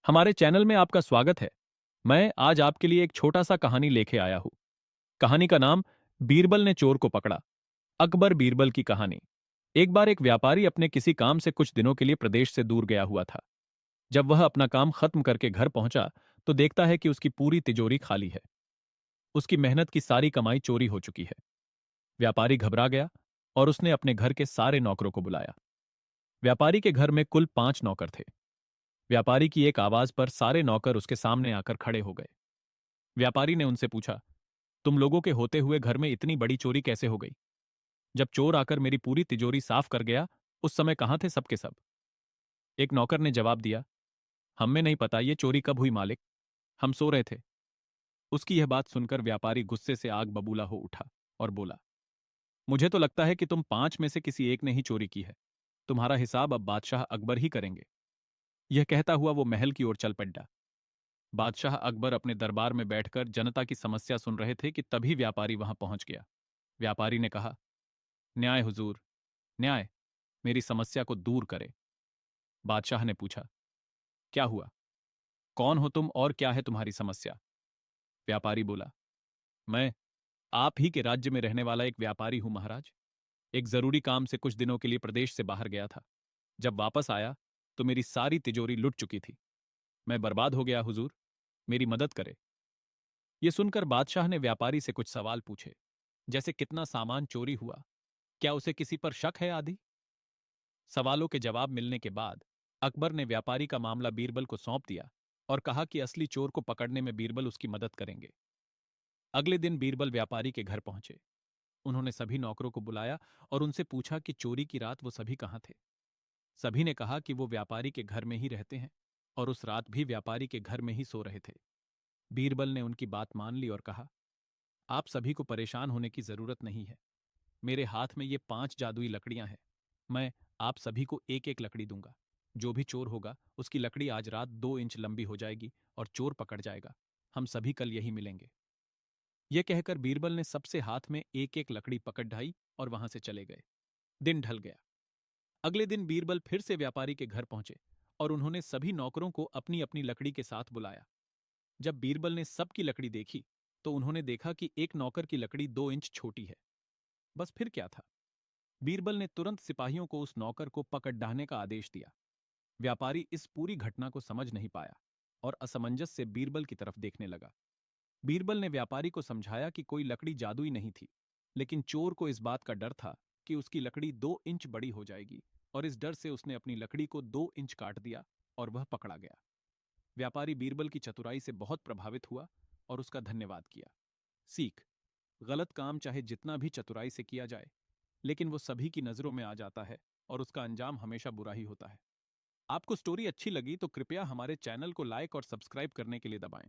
हमारे चैनल में आपका स्वागत है। मैं आज आपके लिए एक छोटा सा कहानी लेके आया हूँ। कहानी का नाम बीरबल ने चोर को पकड़ा। अकबर बीरबल की कहानी। एक बार एक व्यापारी अपने किसी काम से कुछ दिनों के लिए प्रदेश से दूर गया हुआ था। जब वह अपना काम खत्म करके घर पहुंचा तो देखता है कि उसकी पूरी तिजोरी खाली है। उसकी मेहनत की सारी कमाई चोरी हो चुकी है। व्यापारी घबरा गया और उसने अपने घर के सारे नौकरों को बुलाया। व्यापारी के घर में कुल 5 नौकर थे। व्यापारी की एक आवाज पर सारे नौकर उसके सामने आकर खड़े हो गए। व्यापारी ने उनसे पूछा, तुम लोगों के होते हुए घर में इतनी बड़ी चोरी कैसे हो गई? जब चोर आकर मेरी पूरी तिजोरी साफ कर गया, उस समय कहाँ थे सबके सब? एक नौकर ने जवाब दिया, हमें नहीं पता ये चोरी कब हुई मालिक। हम सो रहे थे। उसकी यह बात सुनकर व्यापारी गुस्से से आग बबूला हो उठा और बोला, मुझे तो लगता है कि तुम 5 में से किसी एक ने ही चोरी की है। तुम्हारा हिसाब अब बादशाह अकबर ही करेंगे। यह कहता हुआ वो महल की ओर चल पड़ा। बादशाह अकबर अपने दरबार में बैठकर जनता की समस्या सुन रहे थे कि तभी व्यापारी वहां पहुंच गया। व्यापारी ने कहा, न्याय हुजूर, न्याय, मेरी समस्या को दूर करे। बादशाह ने पूछा, क्या हुआ? कौन हो तुम और क्या है तुम्हारी समस्या? व्यापारी बोला, मैं आप ही के राज्य में रहने वाला एक व्यापारी हूं महाराज। एक जरूरी काम से कुछ दिनों के लिए प्रदेश से बाहर गया था। जब वापस आया तो मेरी सारी तिजोरी लुट चुकी थी। मैं बर्बाद हो गया हुजूर, मेरी मदद करे। ये सुनकर बादशाह ने व्यापारी से कुछ सवाल पूछे, जैसे कितना सामान चोरी हुआ, क्या उसे किसी पर शक है आदि। सवालों के जवाब मिलने के बाद अकबर ने व्यापारी का मामला बीरबल को सौंप दिया और कहा कि असली चोर को पकड़ने में बीरबल उसकी मदद करेंगे। अगले दिन बीरबल व्यापारी के घर पहुंचे। उन्होंने सभी नौकरों को बुलाया और उनसे पूछा कि चोरी की रात वो सभी कहाँ थे। सभी ने कहा कि वो व्यापारी के घर में ही रहते हैं और उस रात भी व्यापारी के घर में ही सो रहे थे। बीरबल ने उनकी बात मान ली और कहा, आप सभी को परेशान होने की जरूरत नहीं है। मेरे हाथ में ये 5 जादुई लकड़ियां हैं। मैं आप सभी को एक एक लकड़ी दूंगा। जो भी चोर होगा उसकी लकड़ी आज रात 2 इंच लंबी हो जाएगी और चोर पकड़ जाएगा। हम सभी कल यही मिलेंगे। यह कहकर बीरबल ने सबसे हाथ में एक एक लकड़ी पकड़ ढाई और वहां से चले गए। दिन ढल गया। अगले दिन बीरबल फिर से व्यापारी के घर पहुंचे और उन्होंने सभी नौकरों को अपनी अपनी लकड़ी के साथ बुलाया। जब बीरबल ने सबकी लकड़ी देखी तो उन्होंने देखा कि एक नौकर की लकड़ी 2 इंच छोटी है। बस फिर क्या था? बीरबल ने तुरंत सिपाहियों को उस नौकर को पकड़ डालने का आदेश दिया। व्यापारी इस पूरी घटना को समझ नहीं पाया और असमंजस से बीरबल की तरफ देखने लगा। बीरबल ने व्यापारी को समझाया कि कोई लकड़ी जादुई नहीं थी, लेकिन चोर को इस बात का डर था कि उसकी लकड़ी 2 इंच बड़ी हो जाएगी और इस डर से उसने अपनी लकड़ी को 2 इंच काट दिया और वह पकड़ा गया। व्यापारी बीरबल की चतुराई से बहुत प्रभावित हुआ और उसका धन्यवाद किया। सीख: गलत काम चाहे जितना भी चतुराई से किया जाए, लेकिन वो सभी की नजरों में आ जाता है और उसका अंजाम हमेशा बुरा ही होता है। आपको स्टोरी अच्छी लगी तो कृपया हमारे चैनल को लाइक और सब्सक्राइब करने के लिए दबाएं।